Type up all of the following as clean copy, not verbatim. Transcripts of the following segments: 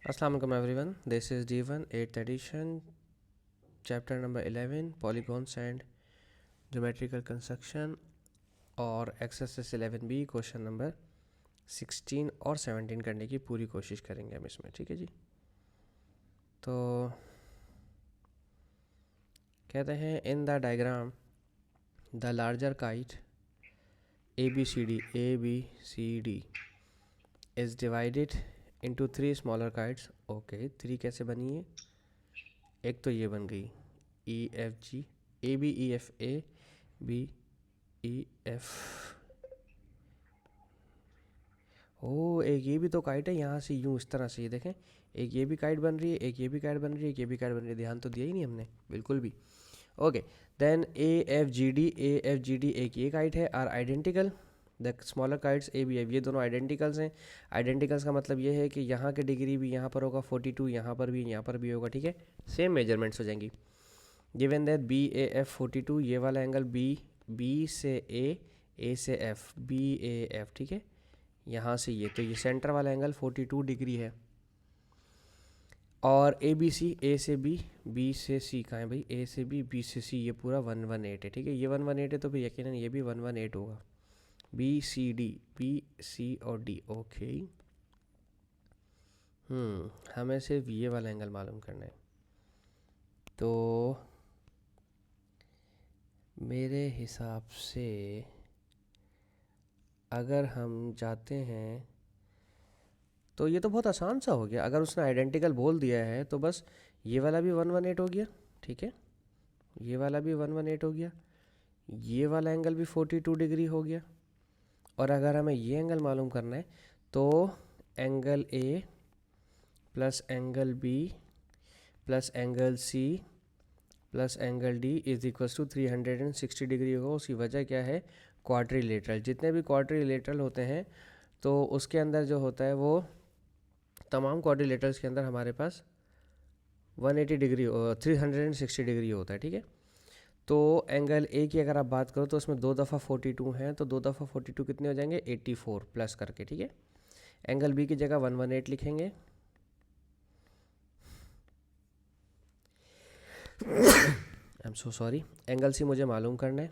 Assalamu alaikum everyone. This is D1 8th edition, chapter number 11 polygons and geometrical construction और exercise 11B question number 16 और 17 करने की पूरी कोशिश करेंगे हम इसमें, ठीक है जी। तो कहते हैं in the diagram the larger kite ABCD is divided into 3 smaller kites. Okay, 3 कैसे बनी है? एक तो ये बन गई EFG ABEFABEF। ओ, एक ये भी तो काइट है, यहाँ से यूँ इस तरह से ये देखें, एक ये भी काइट बन रही है, एक ये भी काइट बन रही है, एक ये भी काइट बन रही है। ध्यान तो दिया ही नहीं हमने बिल्कुल भी। ओके, देन AFGD एक ये काइट है, are identical the smaller kites ABF, ये दोनों आइडेंटिकल्स हैं। आइडेंटिकल्स का मतलब ये है कि यहाँ की डिग्री भी यहाँ पर होगा 42, यहाँ पर भी होगा, ठीक है, सेम मेजरमेंट्स हो जाएंगी। गिवन दैट BAF 42, ये वाला एंगल B से A से F BAF, ठीक है, यहाँ से ये, तो ये सेंटर वाला एंगल 42 डिग्री है। और ABC A से B से C कहाँ है भाई? A से B से C, ये पूरा 118 है, ठीक है, ये 118 है तो फिर यकीनन ये भी 118 होगा। B C और D। ओके, हमें सिर्फ ये वाला एंगल मालूम करना है। तो मेरे हिसाब से अगर हम जाते हैं तो ये तो बहुत आसान सा हो गया। अगर उसने आइडेंटिकल बोल दिया है तो बस ये वाला भी 118 हो गया, ठीक है, ये वाला भी 118 हो गया, ये वाला एंगल भी 42 डिग्री हो गया। और अगर हमें ये एंगल मालूम करना है तो angle A plus angle B plus angle C plus angle D is equals to 360 degree होगा। उसकी वजह क्या है? क्वाड्रिलेटरल। जितने भी क्वाड्रिलेटरल होते हैं तो उसके अंदर जो होता है वो तमाम क्वाड्रिलेटरल्स के अंदर हमारे पास 180 डिग्री 360 डिग्री होता है, ठीक है। तो एंगल ए की अगर आप बात करो तो उसमें 2 दफ़ा 42 हैं, तो 2 दफ़ा 42 कितने हो जाएंगे? 84 प्लस करके, ठीक है। एंगल बी की जगह 118 लिखेंगे। I am so sorry, angle C मुझे मालूम करना है।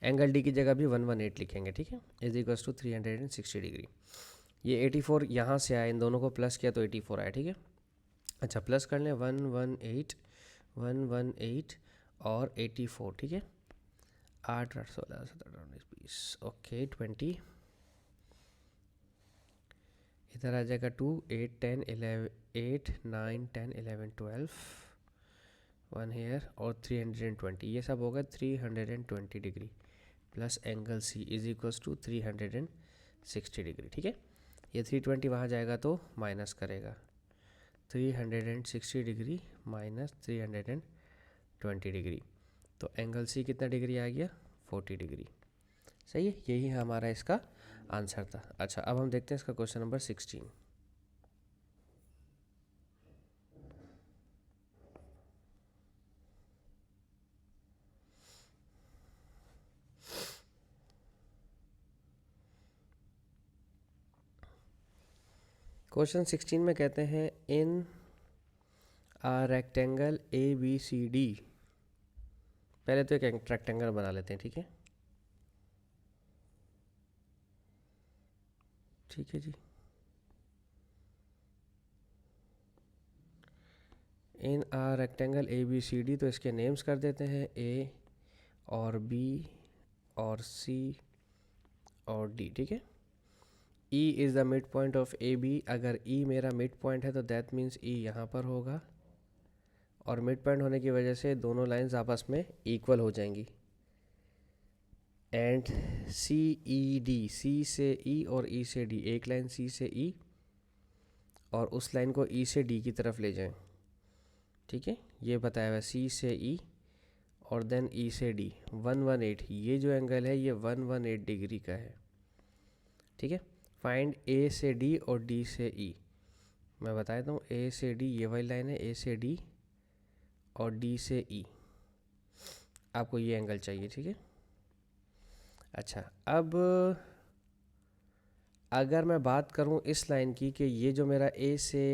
एंगल डी की जगह भी 118 लिखेंगे, ठीक है, इज इक्वल्स टू 360 डिग्री। ये 84 यहाँ से आया, इन दोनों को प्लस किया तो 84 आया, ठीक है। अच्छा, प्लस कर लें 118 और 84, ठीक है, 8 8 16 17 19 20, ओके 20, इधर आ जाएगा 2 8 10 11 8 9 10 11 12 1 हेयर और 320, ये सब होगा 320 degree plus angle C is equals to 360 degree, ठीक है। ये 320 वहाँ जाएगा तो माइनस करेगा 360 डिग्री माइनस 320 डिग्री, तो एंगल सी कितना डिग्री आ गया? 40 डिग्री। सही है, यही हमारा इसका आंसर था। अच्छा, अब हम देखते हैं इसका क्वेश्चन नंबर 16। क्वेश्चन 16 में कहते हैं इन आ रेक्टेंगल ABCD, पहले तो एक रेक्टेंगल बना लेते हैं, ठीक है, ठीक है जी। इन आ रेक्टेंगल ABCD, तो इसके नेम्स कर देते हैं A और B और C और D, ठीक है। E is the mid point of AB, अगर E मेरा मिड पॉइंट है तो दैट मीन्स E यहाँ पर होगा, और मिड पॉइंट होने की वजह से दोनों लाइंस आपस में इक्वल हो जाएंगी। एंड CED, C से E और E से D, एक लाइन C से E और उस लाइन को E से D की तरफ ले जाएं, ठीक है, ये बताया हुआ C से E और देन E से D 118, ये जो एंगल है ये 118 डिग्री का है, ठीक है। फाइंड A से D और D से E, मैं बता देता हूँ, A से D ये वाली लाइन है, A से D और D से E, आपको ये एंगल चाहिए, ठीक है। अच्छा, अब अगर मैं बात करूं इस लाइन की कि ये जो मेरा ए से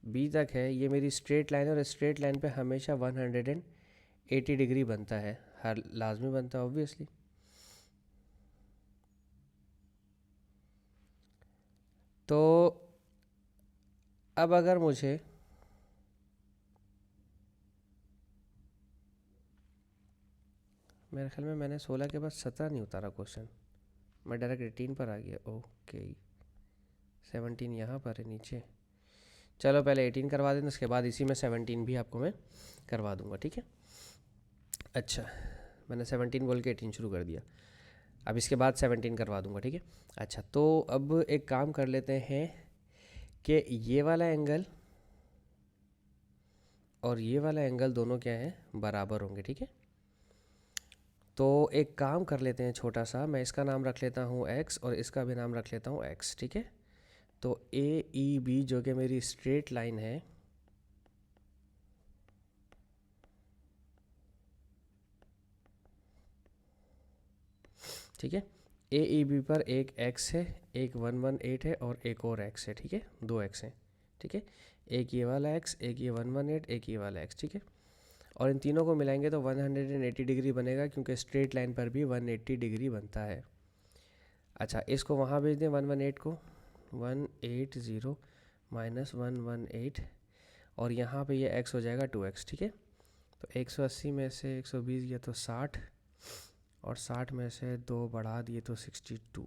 बी तक है ये मेरी स्ट्रेट लाइन है, और स्ट्रेट लाइन पे हमेशा 180 डिग्री बनता है, हर लाजमी बनता है ऑब्वियसली। तो अब अगर मुझे मेरे ख्याल में मैंने 16 के बाद 17 नहीं उतारा क्वेश्चन, मैं डायरेक्ट 18 पर आ गया। ओके 17 यहाँ पर है नीचे। चलो पहले 18 करवा देना, उसके बाद इसी में 17 भी आपको मैं करवा दूंगा, ठीक है। अच्छा मैंने 17 बोल के 18 शुरू कर दिया, अब इसके बाद 17 करवा दूंगा, ठीक है। अच्छा तो अब एक काम कर लेते हैं कि ये वाला एंगल और ये वाला एंगल दोनों क्या है, बराबर होंगे, ठीक है। तो एक काम कर लेते हैं छोटा सा, मैं इसका नाम रख लेता हूँ x और इसका भी नाम रख लेता हूँ x, ठीक है। तो ए ई बी जो कि मेरी स्ट्रेट लाइन है, ठीक है। ए ई बी पर एक x है, एक 118 है और एक और x है, ठीक है, दो x हैं, ठीक है। एक ये वाला x, एक ये 118, एक ये वाला x, ठीक है। और इन तीनों को मिलाएंगे तो 180 डिग्री बनेगा, क्योंकि स्ट्रेट लाइन पर भी 180 डिग्री बनता है। अच्छा इसको वहाँ भेज दें 118 को, 180 माइनस 118, और यहाँ पे ये x हो जाएगा 2x, ठीक है। तो 180 में से 120 गया तो 60, और 60 में से 2 बढ़ा दिए तो 62,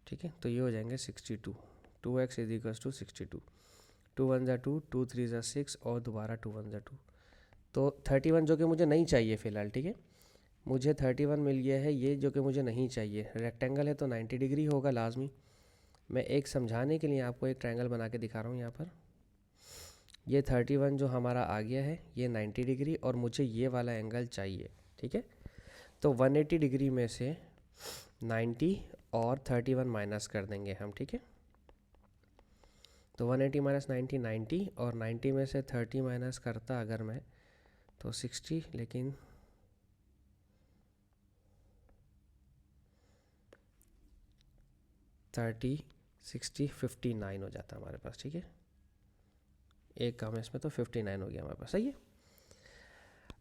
ठीक है। तो ये हो जाएंगे 62, 2x इज इक्वल्स टू 62, 2 1 ज़ा 2, 2 3 ज़ा 6 और दोबारा 2 1 ज़ा 2, तो 31 जो कि मुझे नहीं चाहिए फ़िलहाल, ठीक है। मुझे 31 मिल गया है, ये जो कि मुझे नहीं चाहिए। रेक्टेंगल है तो 90 डिग्री होगा लाजमी। मैं एक समझाने के लिए आपको एक ट्रायंगल बना के दिखा रहा हूँ यहाँ पर। ये 31 जो हमारा आ गया है ये 90 डिग्री, और मुझे ये वाला एंगल चाहिए, ठीक है। तो 180 डिग्री में से 90 और 31 माइनस कर देंगे हम, ठीक है। तो 180 माइनस 90 90, और 90 में से 30 माइनस करता अगर मैं तो 60, लेकिन 30 60 59 हो जाता है हमारे पास, ठीक है। एक कम है इसमें तो 59 हो गया हमारे पास, सही है।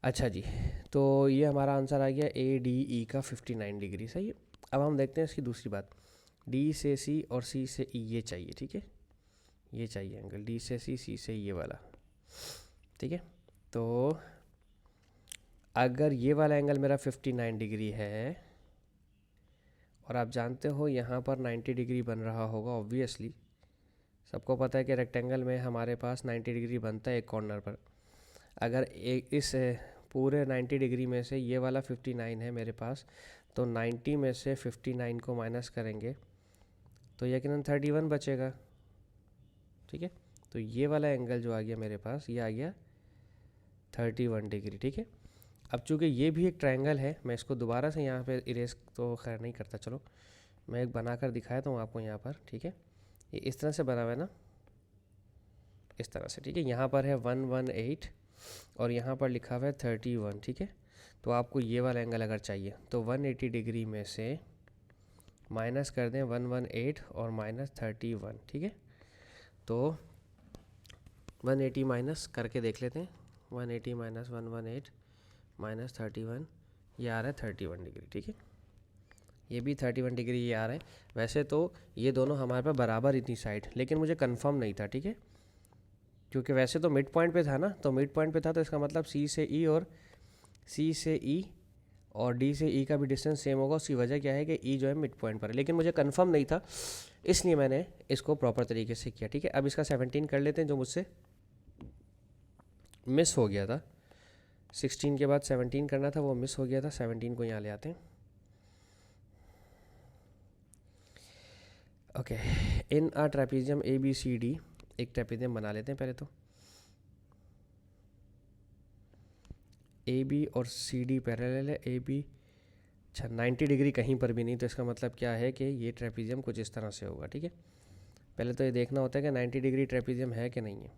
अच्छा जी, तो ये हमारा आंसर आ गया ए डी ई का 59 डिग्री, सही है। अब हम देखते हैं इसकी दूसरी बात, डी से सी और सी से ई ये चाहिए, ठीक है। ये चाहिए एंगल डी से सी से ये वाला, ठीक है। तो अगर ये वाला एंगल मेरा 59 डिग्री है, और आप जानते हो यहाँ पर 90 डिग्री बन रहा होगा ऑब्वियसली, सबको पता है कि रेक्टेंगल में हमारे पास 90 डिग्री बनता है एक कॉर्नर पर। अगर एक इस पूरे 90 डिग्री में से ये वाला 59 है मेरे पास, तो 90 में से 59 को माइनस करेंगे तो यकीनन 31 बचेगा, ठीक है। तो ये वाला एंगल जो आ गया मेरे पास ये आ गया 31 डिग्री, ठीक है। अब चूँकि ये भी एक ट्रायंगल है, मैं इसको दोबारा से यहाँ पे इरेज तो खैर नहीं करता, चलो मैं एक बनाकर दिखाता हूँ आपको यहाँ पर, ठीक है। ये इस तरह से बना हुआ है ना, इस तरह से, ठीक है। यहाँ पर है 118 और यहाँ पर लिखा हुआ है 31, ठीक है। तो आपको ये वाला एंगल अगर चाहिए तो 180 डिग्री में से माइनस कर दें 118 और माइनस 31, ठीक है। तो 180 माइनस करके देख लेते हैं, 180 माइनस 118 माइनस 31, ये आ रहा है 31 डिग्री, ठीक है। ये भी 31 डिग्री ये आ रहा है। वैसे तो ये दोनों हमारे पास बराबर इतनी साइड, लेकिन मुझे कंफर्म नहीं था, ठीक है। क्योंकि वैसे तो मिड पॉइंट पे था ना, तो मिड पॉइंट पे था तो इसका मतलब सी से ई और सी से ई और डी से ई का भी डिस्टेंस सेम होगा। उसकी वजह क्या है कि ई जो है मिड पॉइंट पर है, लेकिन मुझे कंफर्म नहीं था, इसलिए मैंने इसको प्रॉपर तरीके से किया, ठीक है। अब इसका 17 कर लेते हैं, जो मुझसे मिस हो गया था। 16 के बाद 17 करना था, वो मिस हो गया था। 17 को यहाँ ले आते हैं। Okay, in a trapezium A B C D, एक ट्रेपीजियम बना लेते हैं पहले तो। ए बी और सी डी पैरेलल है, ए बी अच्छा 90 डिग्री कहीं पर भी नहीं, तो इसका मतलब क्या है कि ये ट्रेपीजियम कुछ इस तरह से होगा, ठीक है। पहले तो ये देखना होता है कि 90 डिग्री ट्रेपीजियम है कि नहीं है।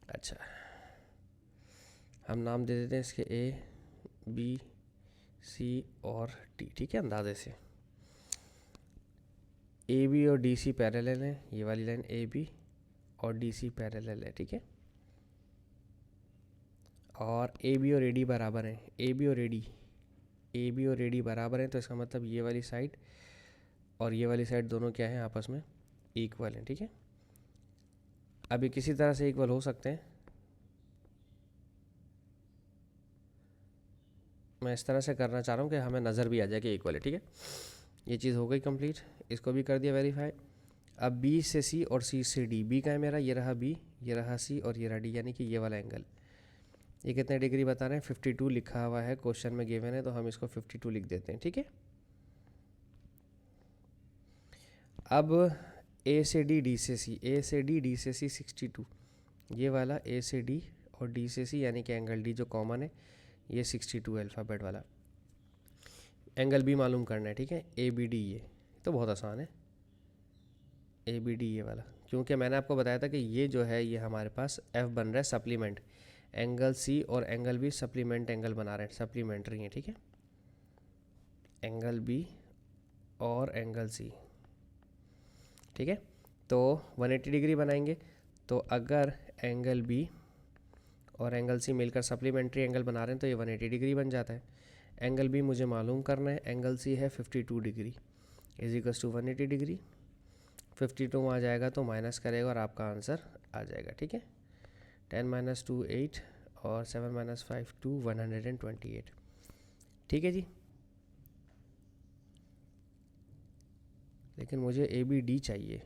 अच्छा हम नाम दे देते हैं इसके ए बी सी और डी, ठीक है, अंदाजे से। ए बी और डी सी पैरेलल है, ये वाली लाइन ए बी और डी सी पैरेलल है, ठीक है। और ए बी और ए डी बराबर हैं, ए बी और ए डी बराबर हैं, तो इसका मतलब ये वाली साइड और ये वाली साइड दोनों क्या हैं, आपस में इक्वल हैं, ठीक है। अब ये किसी तरह से इक्वल हो सकते हैं, मैं इस तरह से करना चाह रहा हूँ कि हमें नज़र भी आ जाए कि इक्वल है, ठीक है। ये चीज़ हो गई कंप्लीट, इसको भी कर दिया वेरीफाई। अब बी से सी और सी से डी, बी का है मेरा, ये रहा बी, ये रहा सी और ये रहा डी, यानी कि ये वाला एंगल, ये कितने डिग्री बता रहे हैं, 52 लिखा हुआ है क्वेश्चन में गिवन है, तो हम इसको 52 लिख देते हैं, ठीक है। अब ए से डी, डी से सी, ए से डी, डी से सी 62, ये वाला ए से डी और डी से सी यानी कि एंगल डी जो कॉमन है, ये 62 अल्फ़ाबेट वाला एंगल बी मालूम करना है, ठीक है। ए बी डी, ये तो बहुत आसान है, ए बी डी ये वाला, क्योंकि मैंने आपको बताया था कि ये जो है ये हमारे पास एफ बन रहा है सप्लीमेंट, एंगल सी और एंगल बी सप्लीमेंट एंगल बना रहे हैं, सप्लीमेंट्री हैं, ठीक है। एंगल बी और एंगल सी, ठीक है। तो 180 डिग्री बनाएंगे, तो अगर एंगल बी और एंगल सी मिलकर सप्लीमेंट्री एंगल बना रहे हैं तो ये 180 डिग्री बन जाता है। एंगल बी मुझे मालूम करना है, एंगल सी है 52 degree is equals to 180 degree, 52 में आ जाएगा तो माइनस करेगा और आपका आंसर आ जाएगा, ठीक है। 10 - 2 8 और 7 - 5 2 128, ठीक है जी। लेकिन मुझे ए बी डी चाहिए,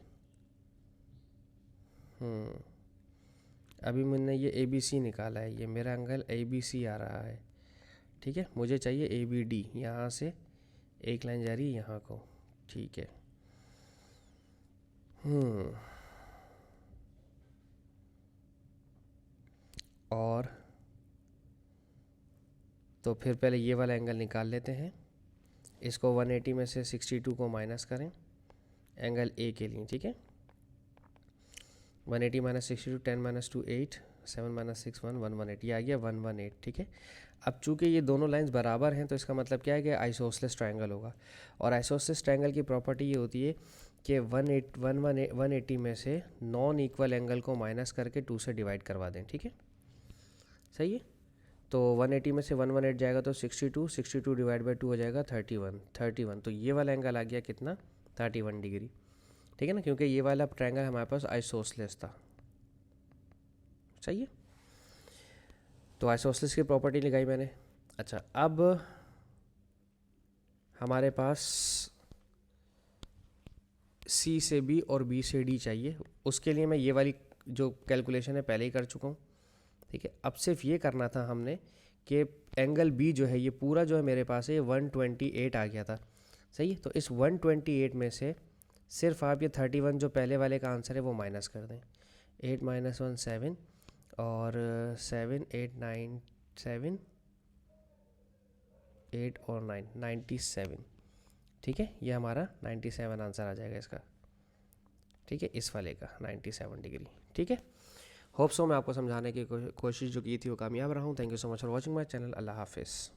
अभी मैंने ये ए बी सी निकाला है, ये मेरा एंगल ए बी सी आ रहा है, ठीक है। मुझे चाहिए ए बी डी, यहाँ से एक लाइन जा रही है यहाँ को, ठीक है। और तो फिर पहले ये वाला एंगल निकाल लेते हैं, इसको 180 में से 62 को माइनस करें एंगल ए के लिए, ठीक है। 180 - 62, 10 - 2 8, 7 - 6 1 118, ये आ गया 118, ठीक है। अब चूंकि ये दोनों लाइंस बराबर हैं तो इसका मतलब क्या है कि आइसोसेलेस ट्रायंगल होगा, और आइसोसेलेस ट्रायंगल की प्रॉपर्टी ये होती है कि 180 में से नॉन इक्वल एंगल को माइनस करके 2 से डिवाइड करवा दें, ठीक है। सही है। तो 180 में से 118 जाएगा तो 62 डिवाइड बाई 2 हो जाएगा 31, तो ये वाला एंगल आ गया कितना, 31 डिग्री, ठीक है ना, क्योंकि ये वाला ट्रायंगल हमारे पास आइसोसेलेस था। सही है, तो आइसोसेलेस की प्रॉपर्टी लगाई मैंने। अच्छा, अब हमारे पास सी से बी और बी से डी चाहिए, उसके लिए मैं ये वाली जो कैलकुलेशन है पहले ही कर चुका हूँ, ठीक है। अब सिर्फ ये करना था हमने कि एंगल बी जो है ये पूरा जो है मेरे पास है 128 आ गया था, सही है। तो इस 128 में से सिर्फ आप ये 31 जो पहले वाले का आंसर है वो माइनस कर दें, 8 - 1 7 और 7 8 9 7 8 और 9 97, ठीक है। ये हमारा 97 आंसर आ जाएगा इसका, ठीक है, इस वाले का 97 डिग्री, ठीक है। होप सो मैं आपको समझाने की कोशिश जो की थी वो कामयाब रहा हूँ। Thank you so much for watching my channel. Allah हाफिज़।